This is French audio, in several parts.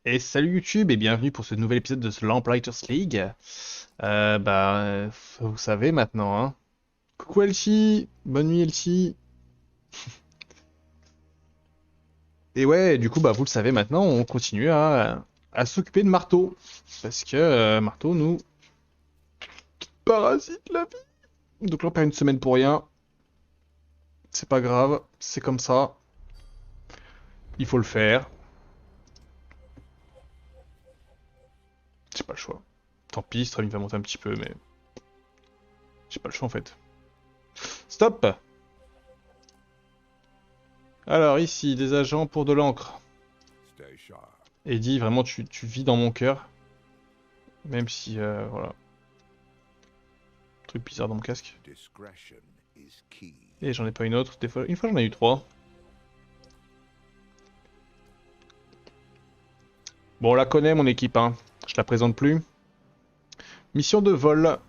Et salut YouTube et bienvenue pour ce nouvel épisode de The Lamplighters League. Vous savez maintenant, hein. Coucou Elsie, bonne nuit Elsie. Et ouais, du coup, vous le savez maintenant, on continue à s'occuper de Marteau. Parce que Marteau nous parasite la vie. Donc là, on perd une semaine pour rien. C'est pas grave, c'est comme ça. Il faut le faire. J'ai pas le choix. Tant pis, Stream va monter un petit peu, mais j'ai pas le choix en fait. Stop! Alors ici, des agents pour de l'encre. Eddie, vraiment, tu vis dans mon cœur. Même si, voilà, truc bizarre dans mon casque. Et j'en ai pas une autre. Une fois j'en ai eu trois. Bon, on la connaît, mon équipe, hein. Je la présente plus. Mission de vol.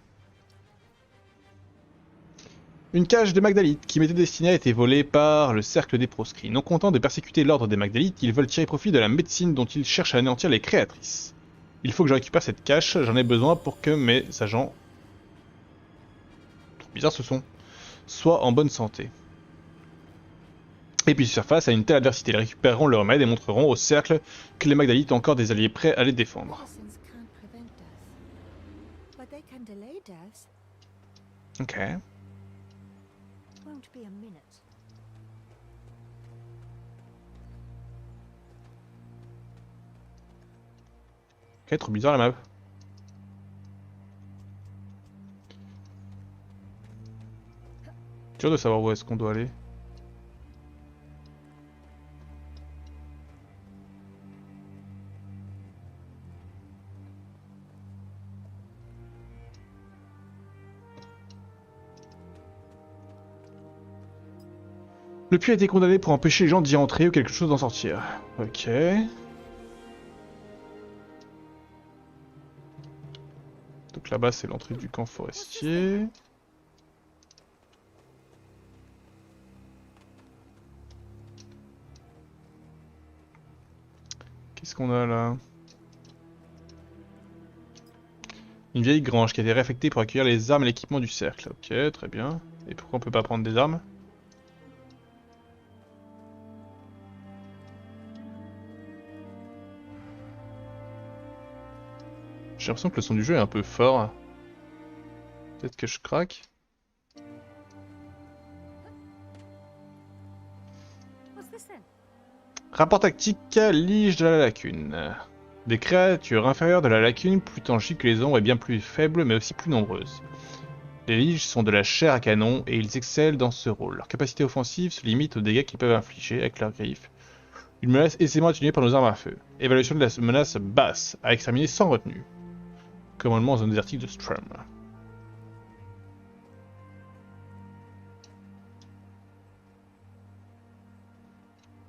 Une cage de Magdalites qui m'était destinée a été volée par le cercle des proscrits. Non content de persécuter l'ordre des Magdalites, ils veulent tirer profit de la médecine dont ils cherchent à anéantir les créatrices. Il faut que je récupère cette cache, j'en ai besoin pour que mes agents, trop bizarres ce sont, soient en bonne santé. Et puis se faire face à une telle adversité, ils récupéreront le remède et montreront au cercle que les Magdalites ont encore des alliés prêts à les défendre. Ok. Ok, trop bizarre la map. Dur de savoir où est-ce qu'on doit aller. Le puits a été condamné pour empêcher les gens d'y entrer ou quelque chose d'en sortir. Ok. Donc là-bas c'est l'entrée du camp forestier. Qu'est-ce qu'on a là? Une vieille grange qui a été réaffectée pour accueillir les armes et l'équipement du cercle. Ok, très bien. Et pourquoi on peut pas prendre des armes? J'ai l'impression que le son du jeu est un peu fort. Peut-être que je craque. Rapport tactique, Lige de la lacune. Des créatures inférieures de la lacune, plus tangibles que les ombres et bien plus faibles mais aussi plus nombreuses. Les liges sont de la chair à canon et ils excellent dans ce rôle. Leur capacité offensive se limite aux dégâts qu'ils peuvent infliger avec leurs griffes. Une menace aisément atténuée par nos armes à feu. Évaluation de la menace basse, à exterminer sans retenue. Commandement en zone désertique de Strum.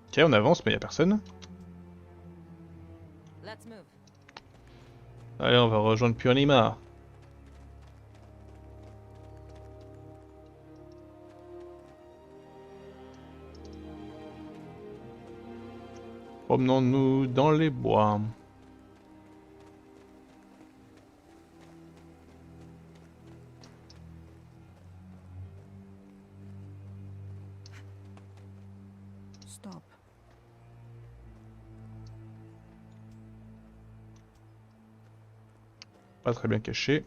Ok, on avance mais y a personne. Allez, on va rejoindre Puanima. Promenons-nous dans les bois. Stop. Pas très bien caché.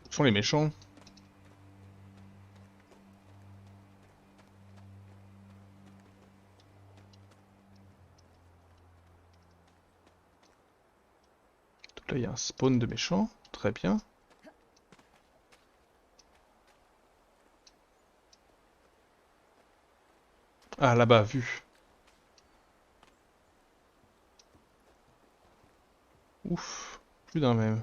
Où sont les méchants? Donc là, il y a un spawn de méchants. Très bien. Ah, là-bas, vu. Ouf. Plus d'un même.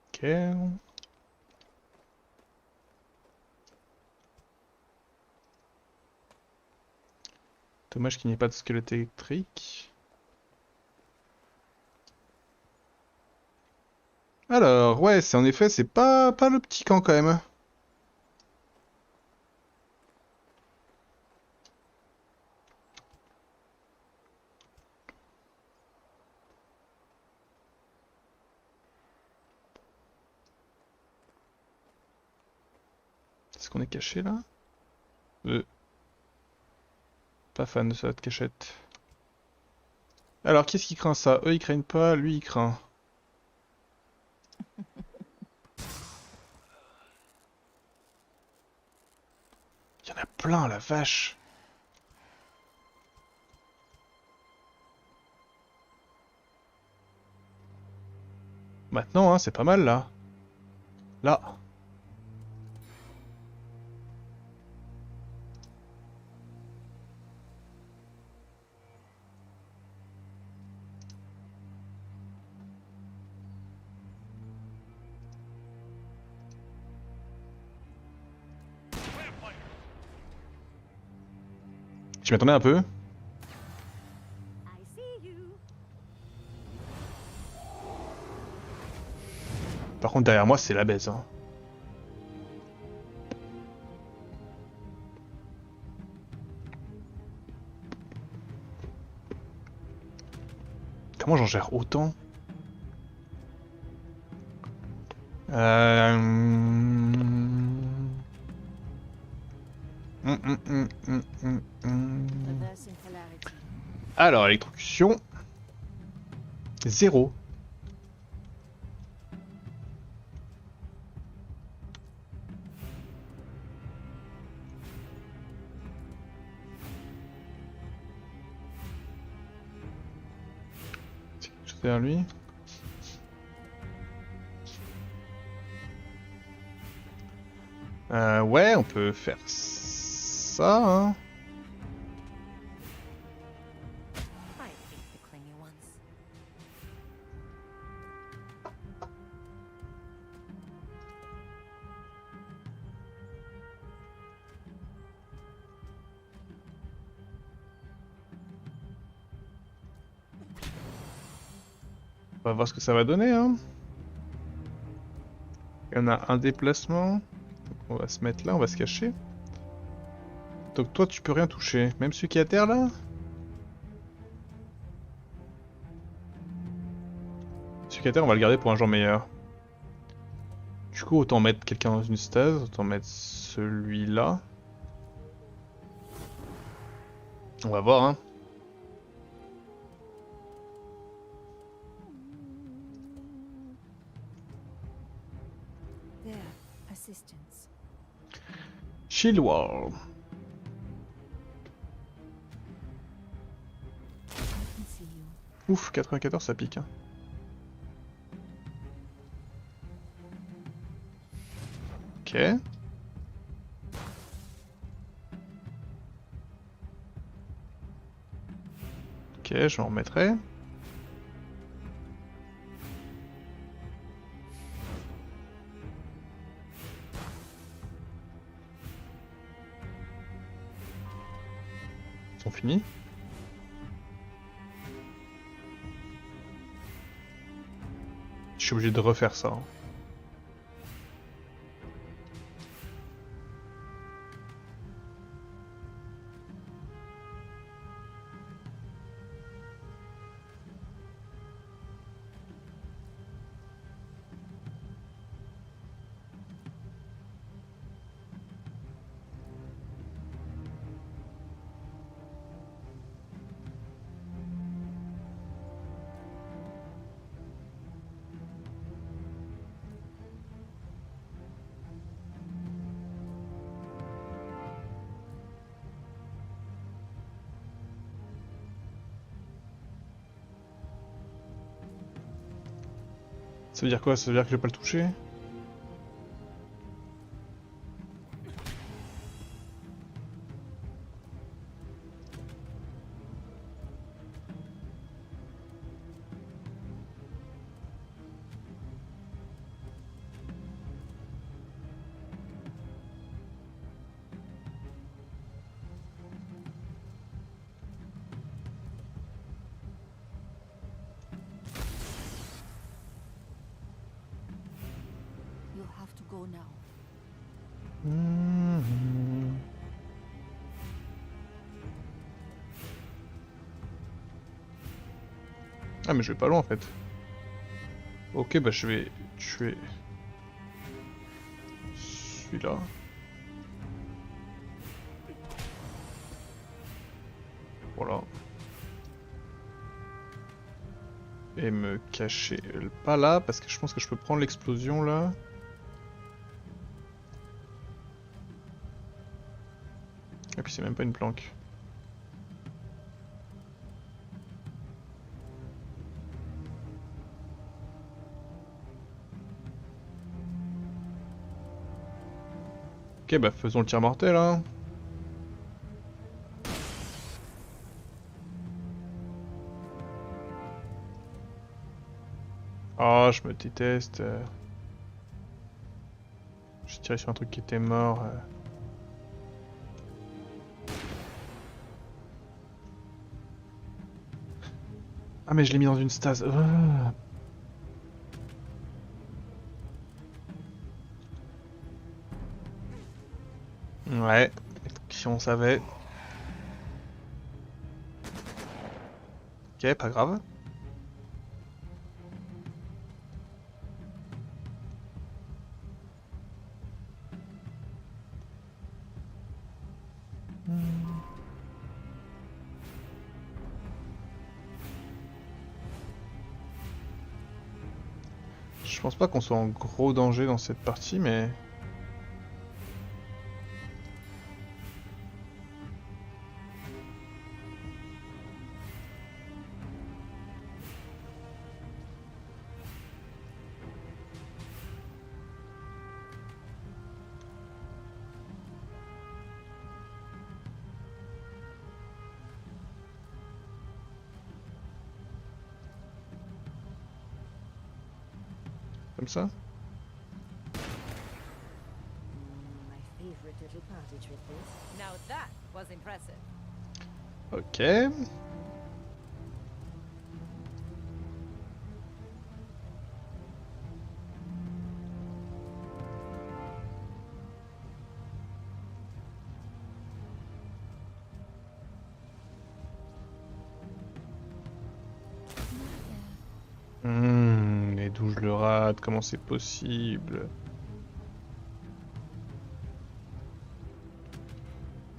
Ok. Dommage qu'il n'y ait pas de squelette électrique. Alors, ouais, c'est en effet, c'est pas le petit camp quand même. Est-ce qu'on est caché là? Euh, Pas fan de cette cachette. Alors, qu'est-ce qui craint ça? Eux, ils craignent pas, lui, il craint. Il y en a plein, la vache. Maintenant, hein, c'est pas mal là. Là. Je m'attendais un peu. I see you. Par contre, derrière moi, c'est la baise. Hein. Comment j'en gère autant? Euh... Reversing polarity. Alors, électrocution. 0. C'est quelque chose derrière lui. Ouais, on peut faire ça. Hein. I hate the clingy ones. On va voir ce que ça va donner. Hein. Et on a un déplacement. Donc on va se mettre là, on va se cacher. Donc toi, tu peux rien toucher. Même celui qui est à terre là? Celui qui est à terre, on va le garder pour un jour meilleur. Du coup, autant mettre quelqu'un dans une stase, autant mettre celui-là. On va voir, hein. There, assistance. Shield Wall. I can see you. Ouf, 94, ça pique, hein. Ok. Ok, je m'en remettrai. Ils sont finis. Je suis obligé de refaire ça. Hein. Ça veut dire quoi? Ça veut dire que je vais pas le toucher? down. Mhm. Ah mais je vais pas loin en fait. Ok bah je vais tuer celui-là. Voilà. Et me cacher pas là parce que je pense que je peux prendre l'explosion là. Et puis c'est même pas une planque. Ok bah faisons le tir mortel hein. Ah je me déteste. J'ai tiré sur un truc qui était mort. Ah mais je l'ai mis dans une stase. Ouais, si on savait. Ok, pas grave. Je pense pas qu'on soit en gros danger dans cette partie, mais... Comme ça? My favorite little party trick this. Now that was impressive. Ok. Mais d'où je le rate? Comment c'est possible?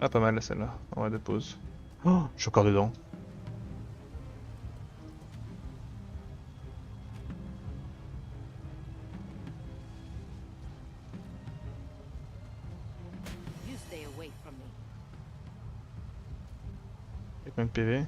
Ah, pas mal celle-là. En vrai de pause. Oh, je suis encore dedans. You stay away from me. Il y a combien de PV?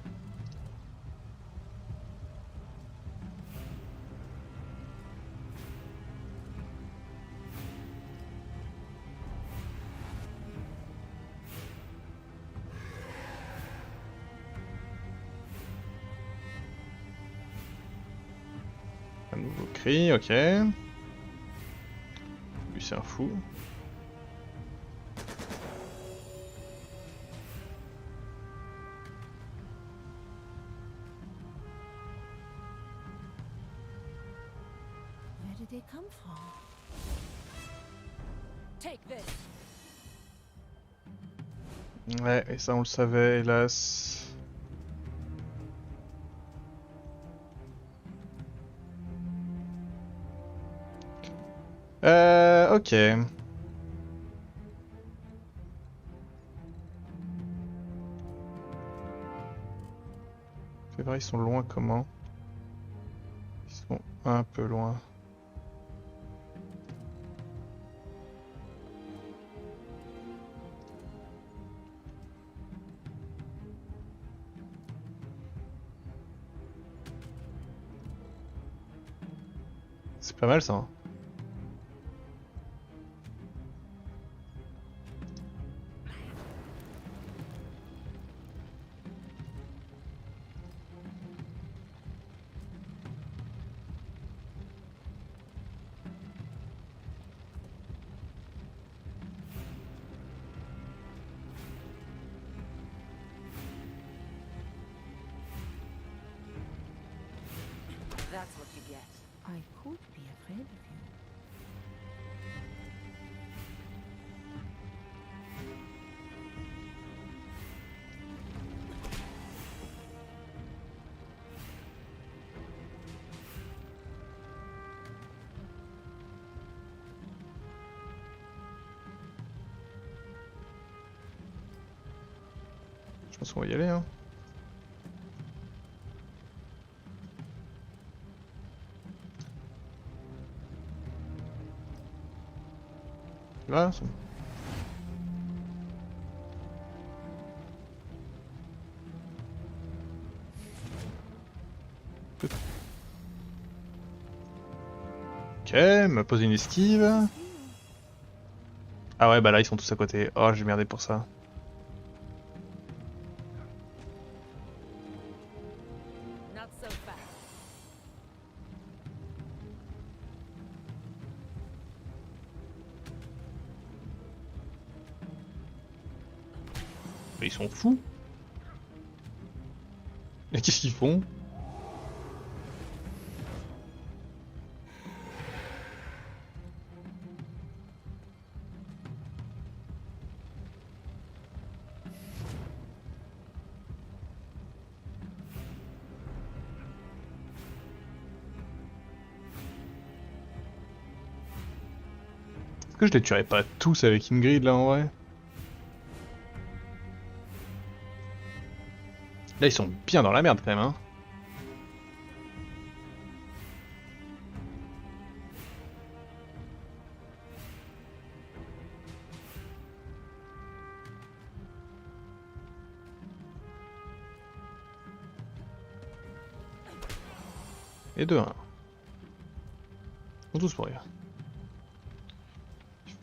Un nouveau cri, ok. Lui c'est un fou. Where did they come from? Take this. Ouais, et ça on le savait, hélas. Ok. Fais voir, ils sont loin comment? Ils sont un peu loin. C'est pas mal ça, hein. That's what you get. I could be afraid of you. Je pense qu'on va y aller, hein. Là, c'est bon. Ok, me poser une esquive. Ah ouais, bah là ils sont tous à côté. Oh, j'ai merdé pour ça. Not so fast. Mais ils sont fous. Mais qu'est-ce qu'ils font? Est-ce que je les tuerais pas tous avec Ingrid là en vrai? Là ils sont bien dans la merde quand même, hein. Et 2-1. Ils vont tous mourir.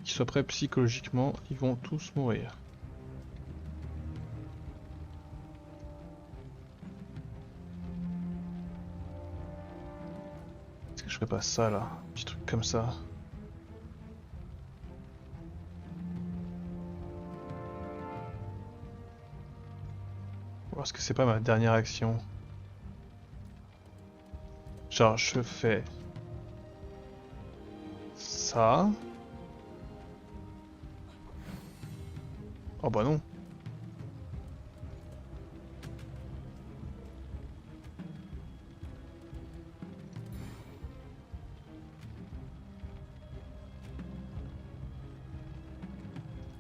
Qu'ils soient prêts psychologiquement, ils vont tous mourir. Est-ce que je ferais pas ça là? Un petit truc comme ça. Ou est-ce que c'est pas ma dernière action? Genre je fais ça. Oh bah non.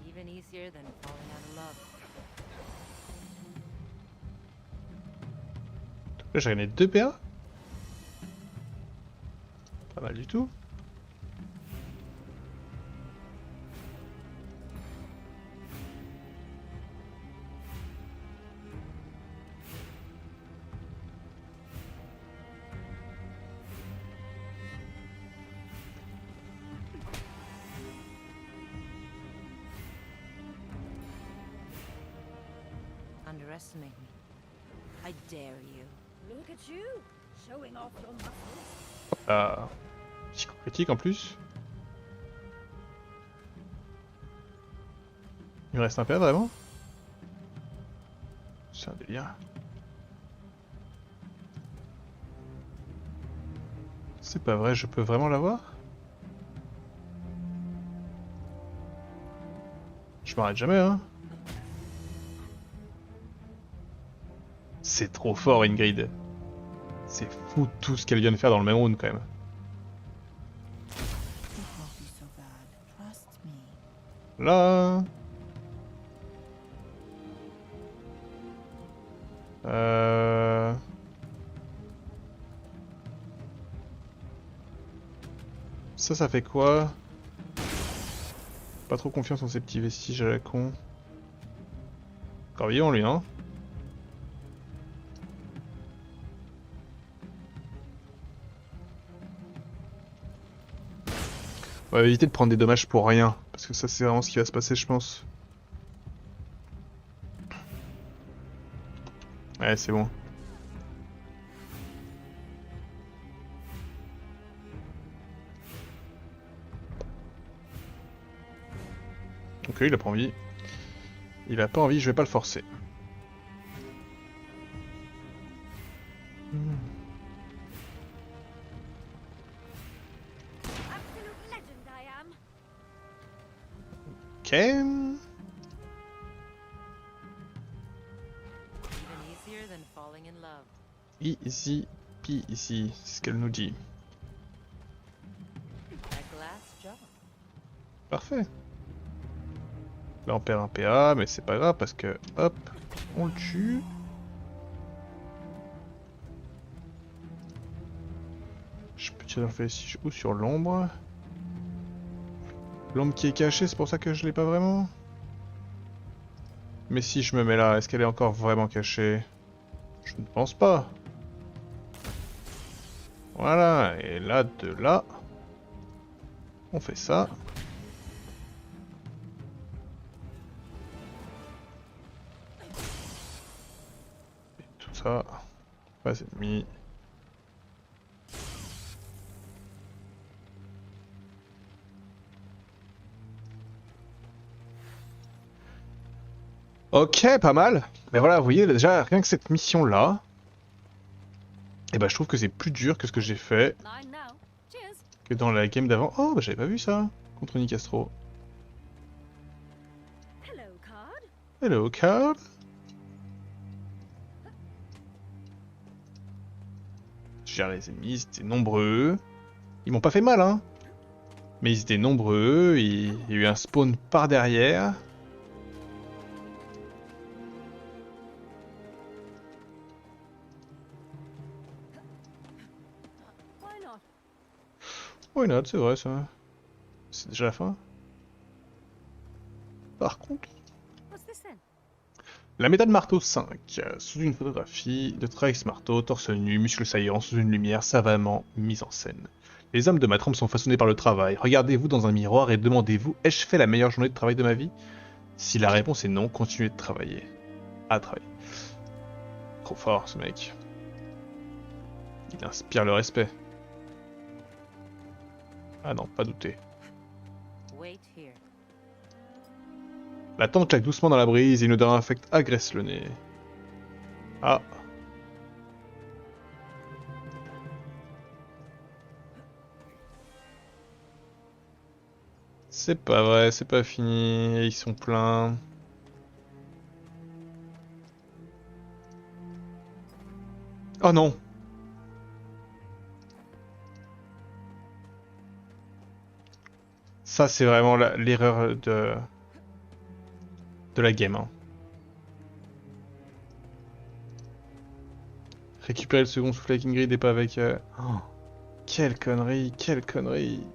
Even easier than falling out of love. Là j'ai gagné 2 PA. Pas mal du tout. Underestimate me. I dare you. Look at you, showing off your muscles. Ah, psychocritique en plus. Il me reste un PA vraiment? C'est un délire. C'est pas vrai, je peux vraiment l'avoir? Je m'arrête jamais, hein. C'est trop fort, Ingrid. C'est fou tout ce qu'elle vient de faire dans le même round quand même. It won't be so bad. Trust me. Là. Ça fait quoi? Pas trop confiance en ces petits vestiges à la con. Encore vivant lui, hein? On va éviter de prendre des dommages pour rien, parce que ça c'est vraiment ce qui va se passer je pense. Ouais, c'est bon. Ok, il a pas envie. Il a pas envie, je vais pas le forcer. Absolute legend I am. Ok. Even easier than falling in love. Easy peasy, c'est ce qu'elle nous dit. A glass jar. Parfait. Là on perd un PA, mais c'est pas grave parce que, hop, On le tue. Je peux tirer dans le vestige ou sur l'ombre. L'ombre qui est cachée, c'est pour ça que je l'ai pas vraiment. Mais si je me mets là, est-ce qu'elle est encore vraiment cachée? Je ne pense pas. Voilà, et là, de là, on fait ça. Et tout ça, pas ennemis. Ok, pas mal. Mais voilà, vous voyez, déjà, rien que cette mission-là, et bah, je trouve que c'est plus dur que ce que j'ai fait Mine now. Cheers. que dans la game d'avant. Oh, bah, j'avais pas vu ça, contre Nicastro. Hello, card. Hello, Carl. Je gère les ennemis, ils étaient nombreux. Ils m'ont pas fait mal, hein. Mais ils étaient nombreux, il y a eu un spawn par derrière. Why not? Why not, c'est vrai ça. C'est déjà la fin. Par contre, What's this then? la méthode marteau 5. Sous une photographie de Trax marteau, torse nu, muscles saillants, sous une lumière savamment mise en scène. Les hommes de ma trempe sont façonnés par le travail. Regardez-vous dans un miroir et demandez-vous, ai-je fait la meilleure journée de travail de ma vie? Si la réponse est non, continuez de travailler. À travailler. Trop fort ce mec. Il inspire le respect. Ah non, pas douter. Wait here. La tente claque doucement dans la brise et une odeur infecte agresse le nez. Ah. C'est pas vrai, c'est pas fini, ils sont pleins. Oh non! Ça c'est vraiment l'erreur de la game. Hein. Récupérer le second souffle avec Ingrid et pas avec... Oh, quelle connerie, quelle connerie.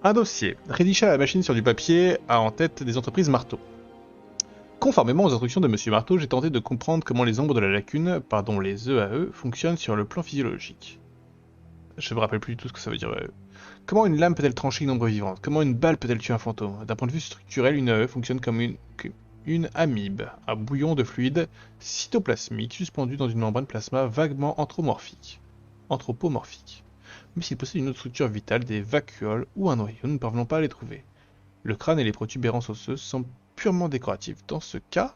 Un dossier. Rédiger à la machine sur du papier a en tête des entreprises marteau. Conformément aux instructions de Monsieur Marteau, j'ai tenté de comprendre comment les ombres de la lacune, pardon les EAE, fonctionnent sur le plan physiologique. Je me rappelle plus du tout ce que ça veut dire EAE. Comment une lame peut-elle trancher une ombre vivante? Comment une balle peut-elle tuer un fantôme? D'un point de vue structurel, une EAE fonctionne comme une amibe, un bouillon de fluide cytoplasmique suspendu dans une membrane plasma vaguement anthropomorphique. Mais s'il possède une autre structure vitale, des vacuoles ou un noyau, nous ne parvenons pas à les trouver. Le crâne et les protubérances osseuses semblent purement décoratifs. Dans ce cas,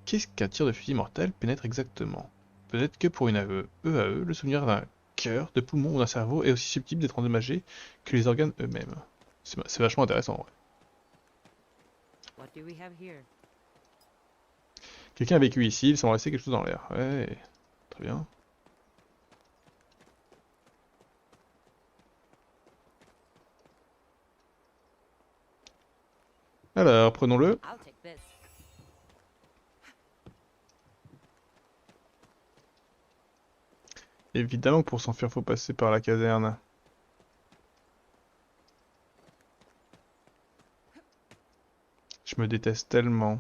qu'est-ce qu'un tir de fusil mortel pénètre exactement? Peut-être que pour une EAE, le souvenir d'un cœur, de poumon ou d'un cerveau est aussi susceptible d'être endommagé que les organes eux-mêmes. C'est vachement intéressant, ouais. What do we have here? Quelqu'un a vécu ici, il semble rester quelque chose dans l'air. Ouais, très bien. Alors, prenons-le. I'll take this. Évidemment que pour s'enfuir, faut passer par la caserne. Je me déteste tellement.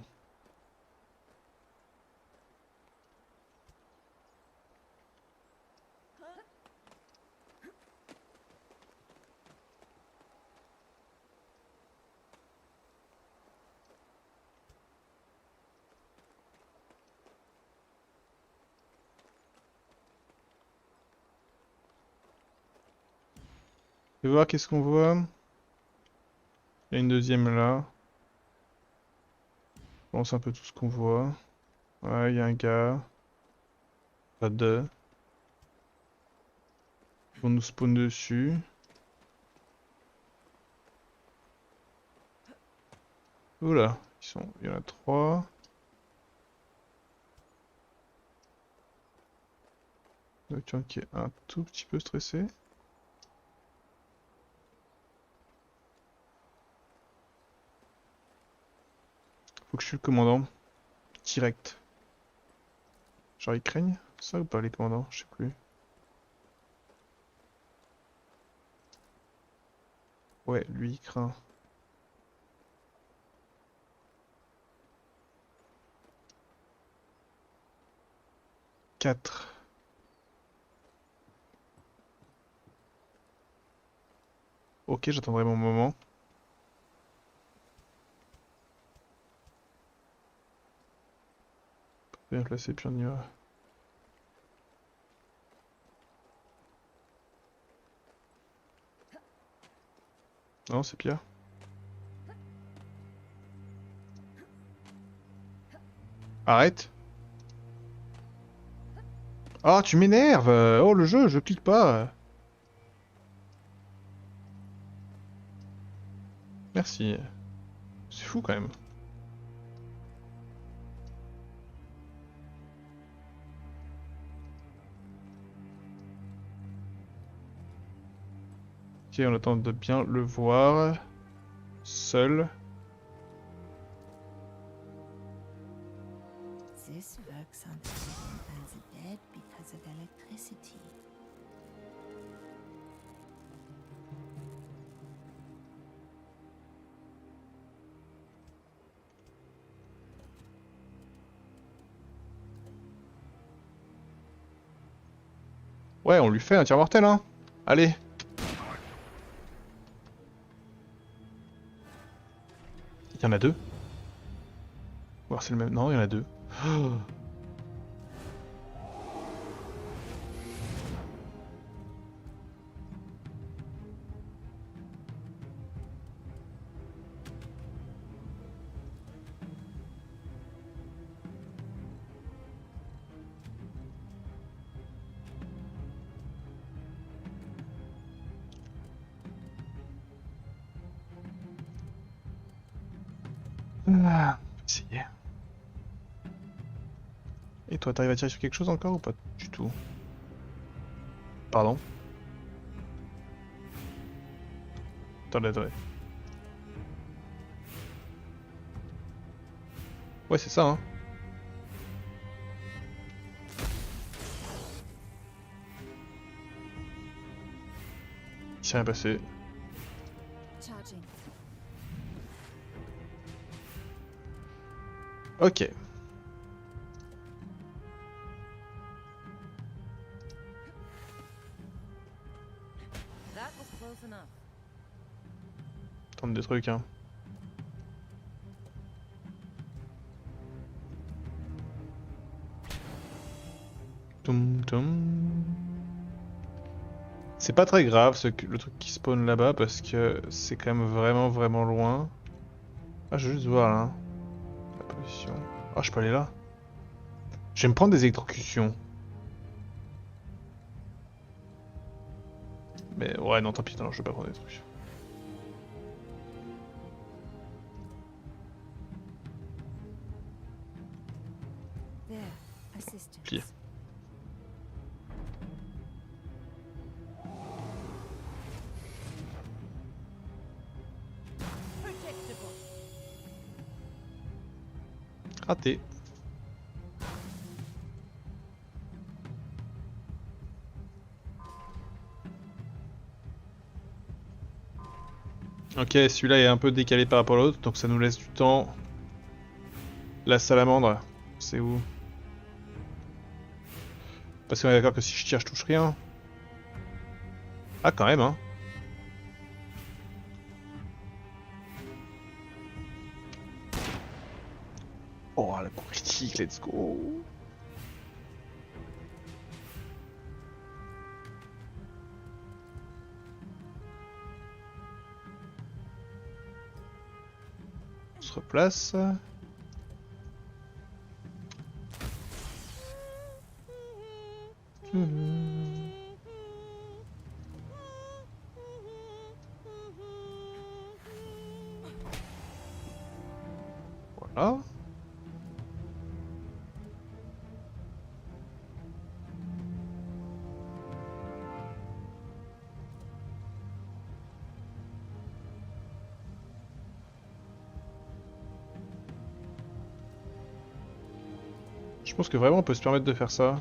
Je vais voir qu'est-ce qu'on voit. Il y a une deuxième là. Je pense un peu tout ce qu'on voit. Ouais, il y a un gars. Pas deux. On nous spawn dessus. Oula, il y en a trois. Nocturne qui est un tout petit peu stressé. Faut que je tue le commandant. Direct. Genre ils craignent ça ou pas les commandants? Je sais plus. Ouais, lui il craint. Quatre. Ok, j'attendrai mon moment. Bien placé, puis on y va. Non, c'est pire. Arrête. Ah, tu m'énerves. Oh, le jeu, je clique pas. Merci. C'est fou quand même. Ok, on attend de bien le voir. Seul. This works on the living and the dead because of electricity. Ouais, on lui fait un tir mortel, hein. Allez. Il y en a deux. Voir c'est le même. Non, il y en a deux. Oh. Ah, essayer. Et toi, t'arrives à tirer sur quelque chose encore ou pas du tout? Pardon. Attendez, attendez. Ouais, c'est ça, hein. Il s'est rien passé. Charging. Ok. That was close enough. Tente des trucs, hein. Toum toum. C'est pas très grave le truc qui spawn là-bas parce que c'est quand même vraiment loin. Ah, je vais juste voir là, hein. La position. Ah, je peux aller là. Je vais me prendre des électrocutions. Mais ouais, non, tant pis, non, je vais pas prendre des trucs. There, assistance. Plié. Predictable. Raté. Ok, celui-là est un peu décalé par rapport à l'autre, donc ça nous laisse du temps. La salamandre, c'est où? Parce qu'on est d'accord que si je tire, je touche rien. Ah, quand même, hein. Oh, la coup critique, let's go. On se replace. Voilà. Je pense que vraiment on peut se permettre de faire ça.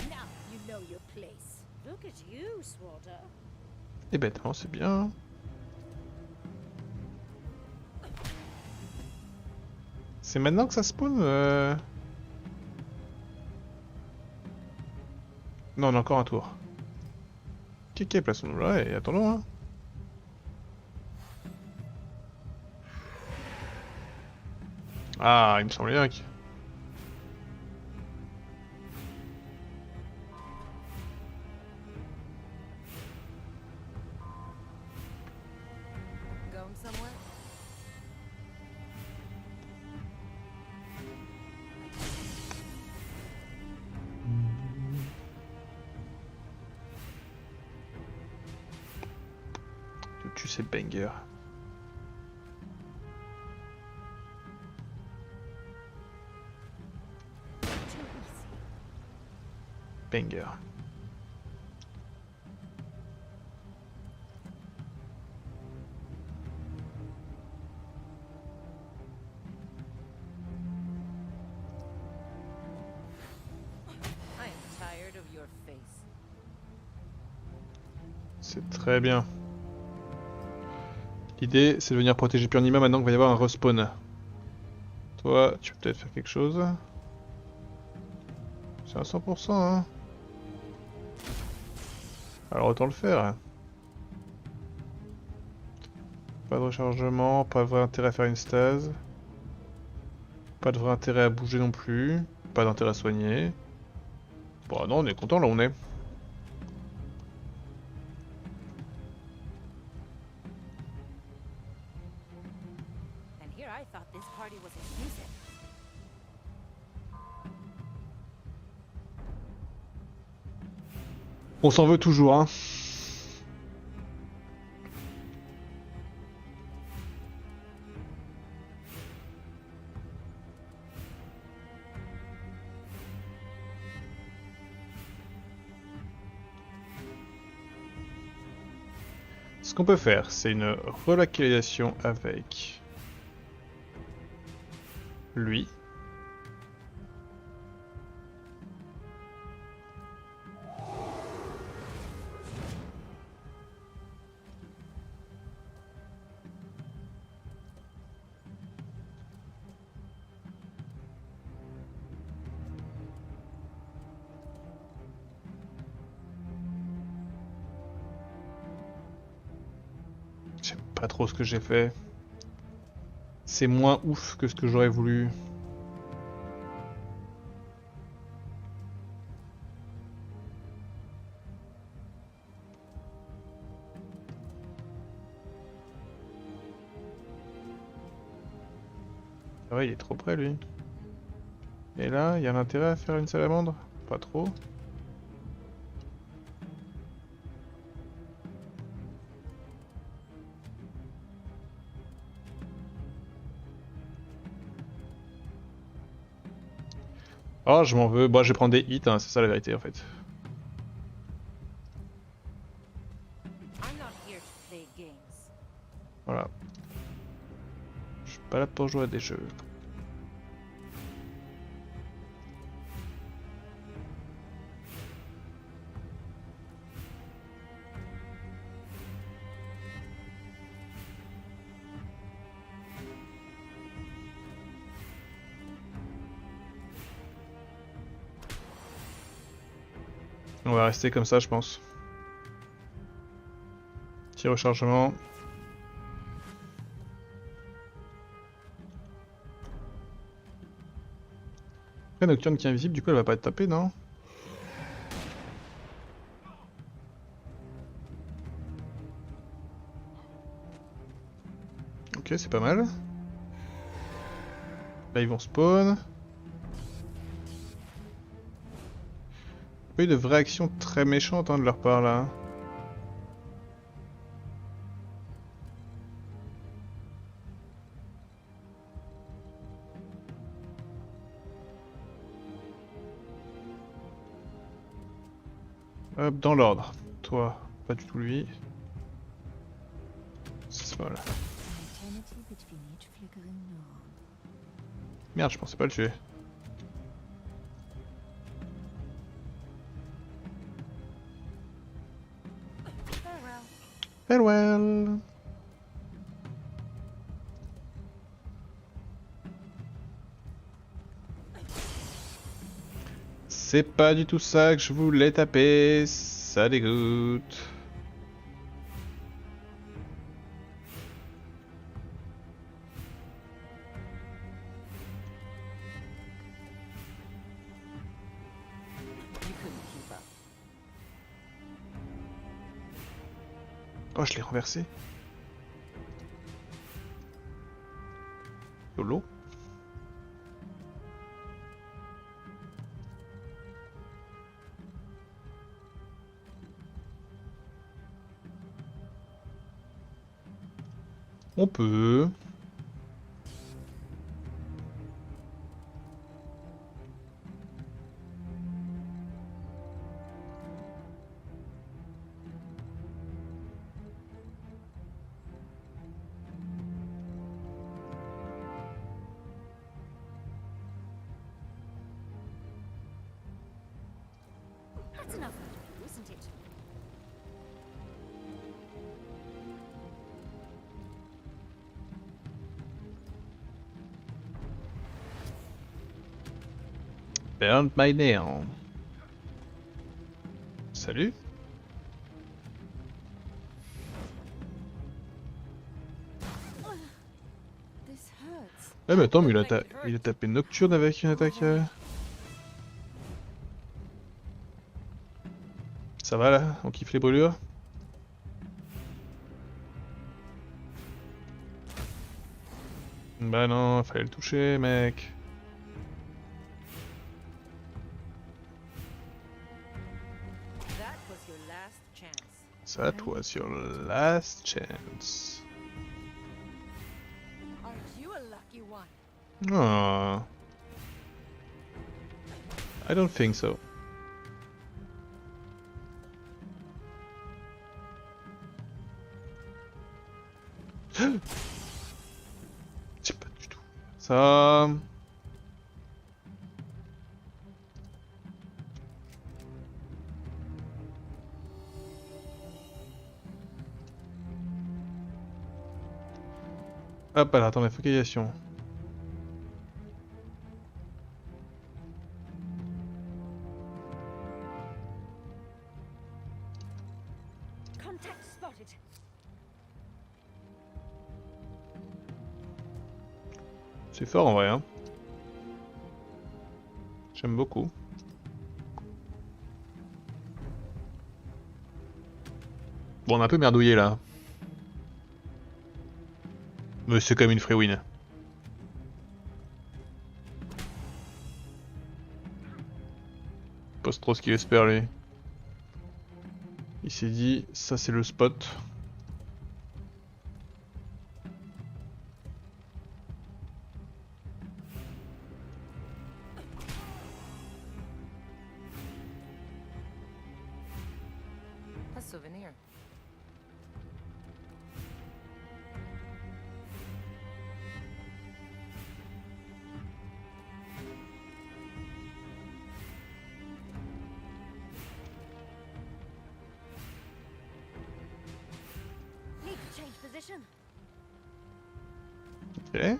Now you know your place. Look at you, Swatter. Eh ben non, c'est bien. C'est maintenant que ça spawn Non, on a encore un tour. Ok, plaçons-nous là et attendons. Hein. Ah, il me semblait bien que... Going somewhere? Tu sais, banger. Too easy. Banger. I am tired of your face. C'est très bien. L'idée, c'est de venir protéger Purnima maintenant qu'il va y avoir un respawn. Toi, tu peux peut-être faire quelque chose. C'est à 100%, hein. Alors autant le faire. Pas de rechargement, pas de vrai intérêt à faire une stase. Pas de vrai intérêt à bouger non plus. Pas d'intérêt à soigner. Bon non, on est content là où on est. And here I thought this party was exclusive. On s'en veut toujours, hein. Ce qu'on peut faire, c'est une relocalisation avec lui. J'aime pas trop ce que j'ai fait. C'est moins ouf que ce que j'aurais voulu. Ah ouais, il est trop près lui. Et là, il y a l'intérêt à faire une salamandre? Pas trop. Oh, je m'en veux. Bon, je vais prendre des hits, hein, c'est ça la vérité en fait. I'm not here to play games. Voilà. Je suis pas là pour jouer à des jeux. On va rester comme ça, je pense. Petit rechargement. Après, Nocturne qui est invisible, du coup, elle va pas être tapée, non? Ok, c'est pas mal. Là, ils vont spawn. Pas eu de vraie action très méchante hein, de leur part là. Hop, dans l'ordre. Toi, pas du tout lui. C'est pas là. An eternity between each flickering dawn. Merde, je pensais pas le tuer. Farewell. Farewell. C'est pas du tout ça que je voulais taper, ça dégoûte. You couldn't keep up. Oh, je l'ai renversé. Solo. On peut. That's enough out of you, isn't it? Burn my nail. Salut. This hurts. Eh mais attends, mais il a tapé Nocturne avec une attaque. Ça va là? On kiffe les brûlures? Bah non, fallait le toucher, mec. That was your last chance. That was your last chance. Aren't you a lucky one? Oh. I don't think so. C'est pas du tout ça. Hop là, attends, la focalisation. Contact spotted. C'est fort en vrai, hein. J'aime beaucoup. Bon, on a un peu merdouillé là. Mais c'est comme une free win. Pas trop ce qu'il espère lui. Il s'est dit, ça c'est le spot. A souvenir. Need to change position. Ok.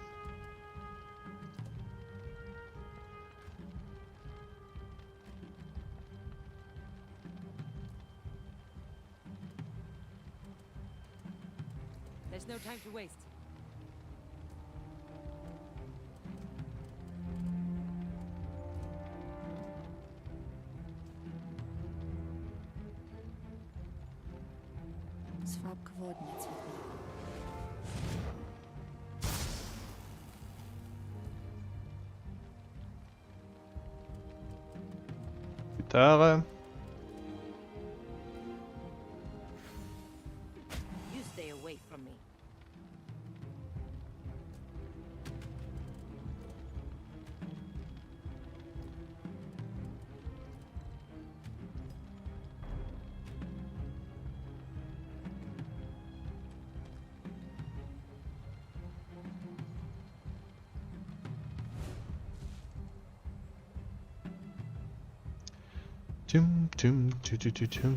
There's no time to waste. Swap coordinates with me. Plus tard. You stay away from me. Tum, tum, tu, tu, tu, tum.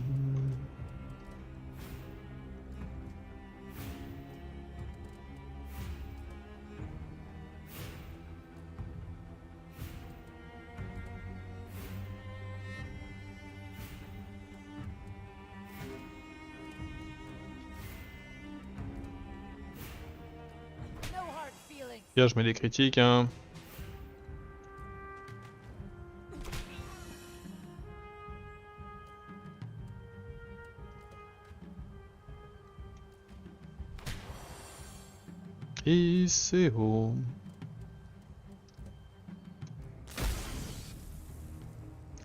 No hard feelings. Bien, je mets des critiques, hein. ICO.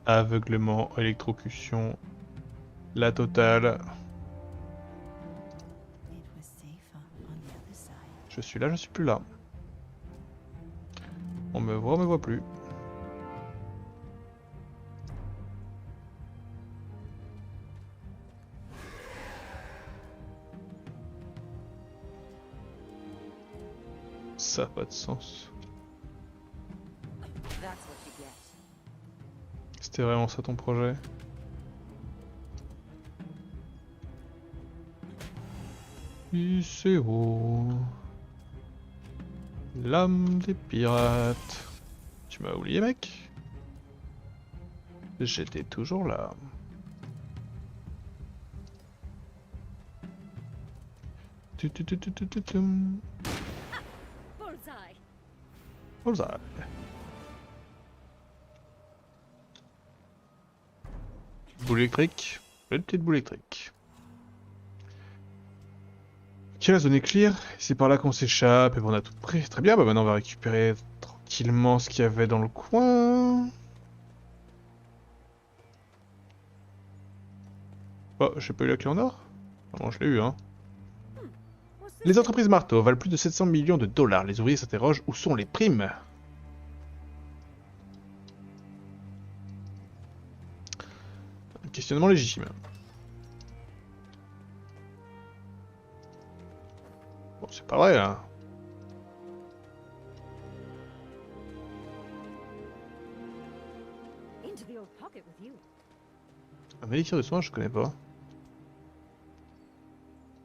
Aveuglement, électrocution, la totale. It was safer on the other side. Je suis là, je suis plus là. On me voit plus. Ça n'a pas de sens. That's what you get. C'était vraiment ça ton projet? ICO. L'âme des pirates. Tu m'as oublié, mec? J'étais toujours là. Tum. Bullseye. Bullseye. Boule électrique. Une petite boule électrique. Ok, la zone est clear. C'est par là qu'on s'échappe et on a tout pris. Très bien, bah maintenant on va récupérer tranquillement ce qu'il y avait dans le coin. Oh, j'ai pas eu la clé en or? Non, je l'ai eu, hein. What's this Les thing? entreprises marteaux valent plus de 700 millions de dollars. Les ouvriers s'interrogent, où sont les primes? Un questionnement légitime. Bon, c'est pas vrai, hein. Into the old pocket with you. Un élixir de soin, je connais pas.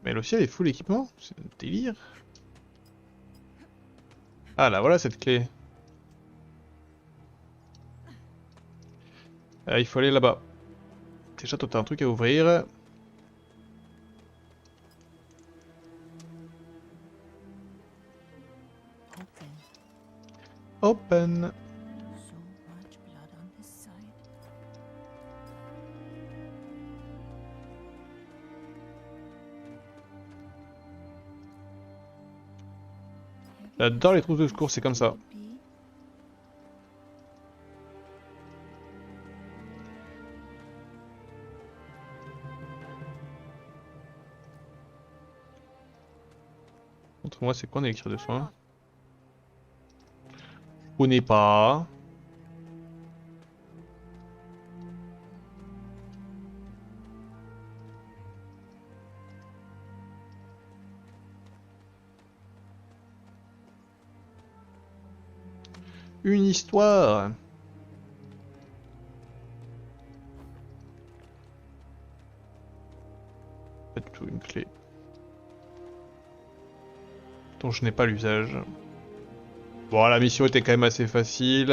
Mais elle aussi, elle est full équipement? C'est un délire. Ah là, voilà cette clé. Ah, il faut aller là-bas. Déjà, toi, t'as un truc à ouvrir. Open. Open. So much blood on this side. J'adore les trousses de secours, c'est comme ça. Montre-moi c'est quoi un élixir de soin. Je connais pas. Une histoire. Pas du tout une clé. Dont je n'ai pas l'usage. Bon, la mission était quand même assez facile.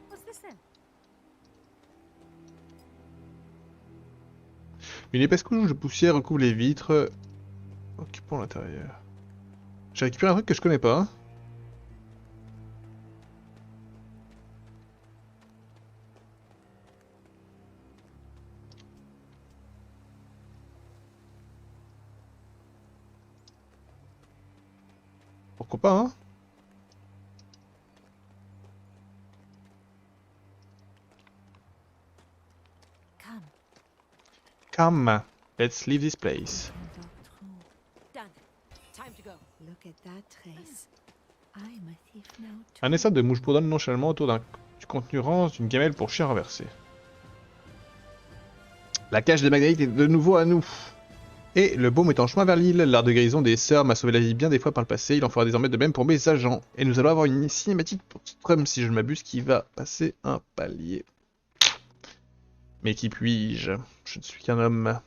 What's this then? Une épaisse couche de poussière recouvre les vitres, occupant l'intérieur. J'ai récupéré un truc que je connais pas. Pourquoi pas, hein? Come, Come, let's leave this place. and talk through. Done. Time to go. Look at that trace. I'm a thief now too. Un essaim de mouche bourdonne nonchalamment autour du contenu rance d'une gamelle pour chien renversé. La cage des Magnaïtes est de nouveau à nous. Et le baume est en chemin vers l'île. L'art de guérison des sœurs m'a sauvé la vie bien des fois par le passé. Il en fera désormais de même pour mes agents. Et nous allons avoir une cinématique pour Strum, si je ne m'abuse, qui va passer un palier. Mais qui puis-je? Je ne suis qu'un homme.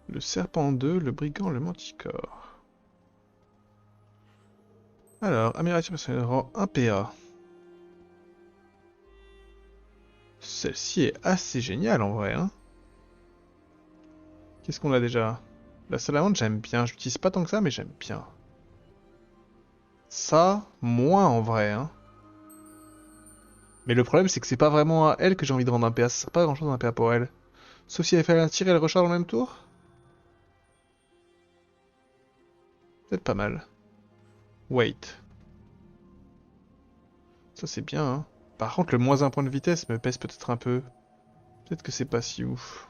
Le serpent 2, le brigand, le manticore. Alors, amélioration personnelle rang 1 PA. Celle-ci est assez géniale en vrai, hein. Qu'est-ce qu'on a déjà? La salamandre, j'aime bien. Je l'utilise pas tant que ça, mais j'aime bien. Ça, moins en vrai, hein. Mais le problème, c'est que c'est pas vraiment à elle que j'ai envie de rendre un PA. Ça sert pas à grand chose d'un PA pour elle. Sauf si elle fait un tir et elle recharge dans le même tour. Peut-être pas mal. Wait. Ça, c'est bien, hein. Par contre, le moins un point de vitesse me pèse peut-être un peu. Peut-être que c'est pas si ouf.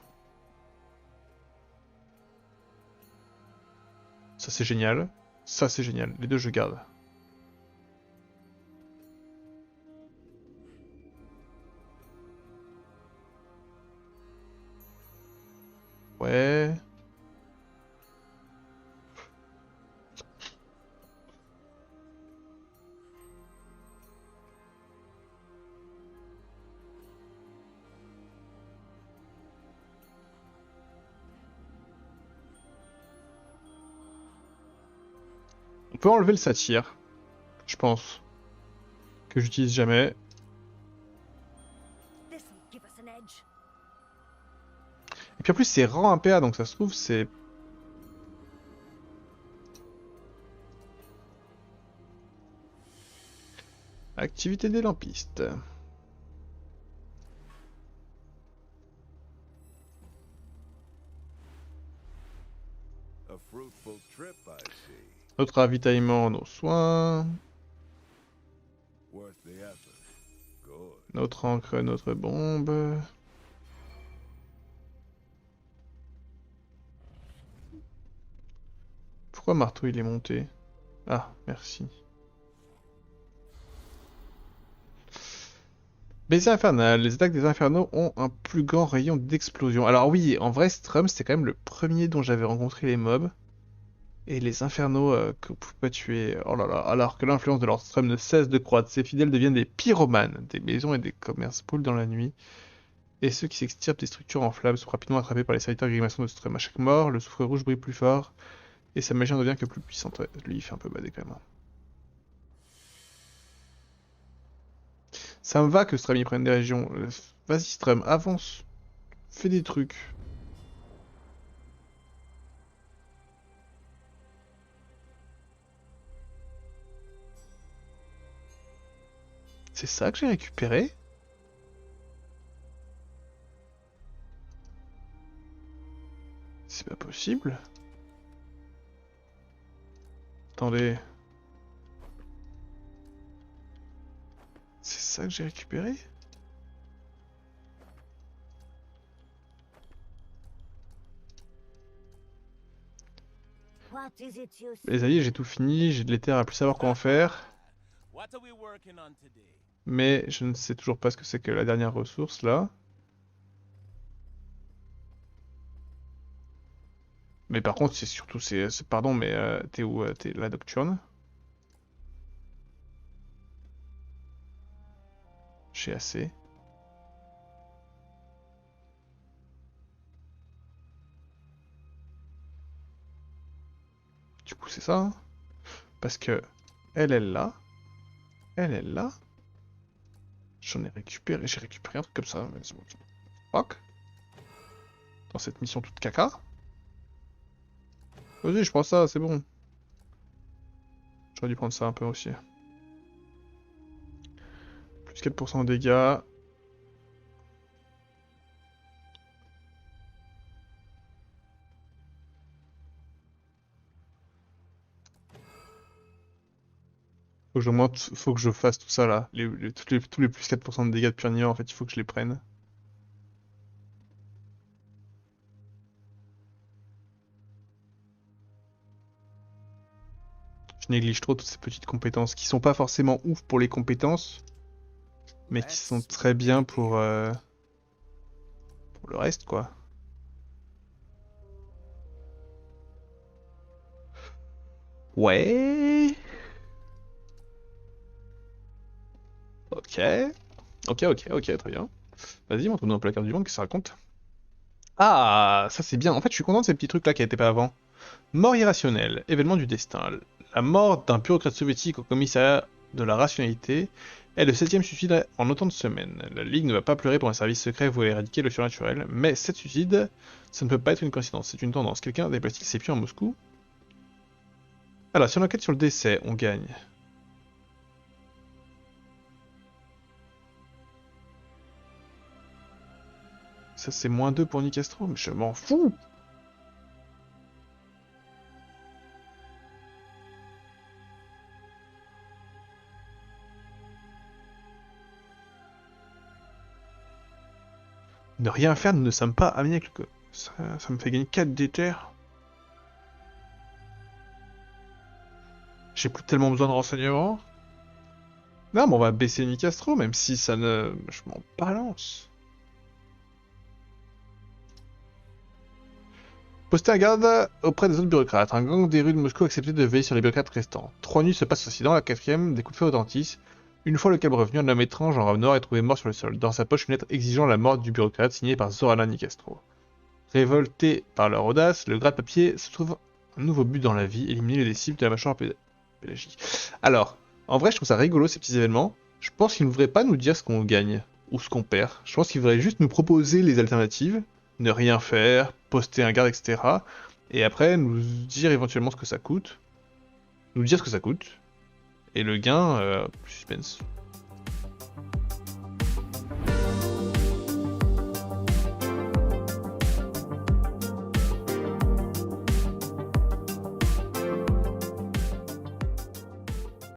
Ça, c'est génial. Ça, c'est génial. Les deux, je garde. Ouais. On peut enlever le satyre. Je pense. Que j'utilise jamais. This'll give us an edge. Et puis en plus, c'est rang 1 PA, donc ça se trouve, c'est... Activité des lampistes. A fruitful trip, I see. Notre ravitaillement, nos soins. Worth the effort. Good. Notre encre, notre bombe. Pourquoi marteau il est monté? Ah, merci. Baiser infernal. Les attaques des infernaux ont un plus grand rayon d'explosion. Alors oui, en vrai, Strum, c'était quand même le premier dont j'avais rencontré les mobs. Et les infernaux que vous pouvez pas tuer. Oh là là. Alors que l'influence de leur Strum ne cesse de croître, ses fidèles deviennent des pyromanes. Des maisons et des commerces brûlent dans la nuit. Et ceux qui s'extirpent des structures en flammes sont rapidement attrapés par les serviteurs grimaçons de Strum. À chaque mort, le soufre rouge brille plus fort. Et sa magie en devient que plus puissante. Ouais, lui, il fait un peu bader quand même. Ça me va que Strum y prenne des régions. Vas-y Strum, avance. Fais des trucs. C'est ça que j'ai récupéré? C'est pas possible. Attendez. C'est ça que j'ai récupéré? What is it you Les alliés, j'ai tout fini, j'ai de l'éther à plus savoir quoi en faire. What are we working on today? Mais je ne sais toujours pas ce que c'est que la dernière ressource là. Mais par contre, c'est surtout, pardon, mais t'es où? T'es la nocturne? J'ai assez. Du coup, c'est ça, hein. Parce que elle est là. Elle est là. J'en ai récupéré. J'ai récupéré un truc comme ça. Mais c'est bon. Fuck. Dans cette mission toute caca. Vas-y, je prends ça, c'est bon. J'aurais dû prendre ça un peu aussi. Plus 4% de dégâts. Faut que je fasse tout ça là. Tous les plus 4% de dégâts de pur niveau, en fait, il faut que je les prenne. Je néglige trop toutes ces petites compétences qui sont pas forcément ouf pour les compétences, mais qui sont très bien pour le reste, quoi. Ouais. Ok. Ok, très bien. Vas-y, montre-nous un peu la carte du monde, qu'est-ce que ça raconte? Ah, ça c'est bien. En fait, je suis content de ces petits trucs-là qui n'étaient pas avant. Mort irrationnelle, événement du destin. La mort d'un bureaucrate soviétique au commissariat de la rationalité est le 7e suicide en autant de semaines. La Ligue ne va pas pleurer pour un service secret voué éradiquer le surnaturel, mais 7 suicides, ça ne peut pas être une coïncidence, c'est une tendance. Quelqu'un déplace-t-il ses pieds en Moscou? Alors, si on enquête sur le décès, on gagne. Ça c'est -2 pour Nicastro, mais je m'en fous! Ne rien faire, nous ne sommes pas amis avec le... Ça me fait gagner 4 d'éther. J'ai plus tellement besoin de renseignements. Non, mais on va baisser Nicastro, même si ça ne... Je m'en balance. Poster un garde auprès des autres bureaucrates. Un gang des rues de Moscou a accepté de veiller sur les bureaucrates restants. 3 nuits se passent aussi dans la 4ème, des coups de feu retentissent. Une fois le câble revenu, un homme étrange en robe noire est trouvé mort sur le sol. Dans sa poche, une lettre exigeant la mort du bureaucrate signée par Zorana Nicastro. Révolté par leur audace, le gratte-papier se trouve un nouveau but dans la vie, éliminer les disciples de la mâchoire pédagogique. Alors, en vrai, je trouve ça rigolo ces petits événements. Je pense qu'ils ne devraient pas nous dire ce qu'on gagne ou ce qu'on perd. Je pense qu'ils devraient juste nous proposer les alternatives, ne rien faire, poster un garde, etc. Et après, nous dire éventuellement ce que ça coûte. Nous dire ce que ça coûte. Et le gain, suspense.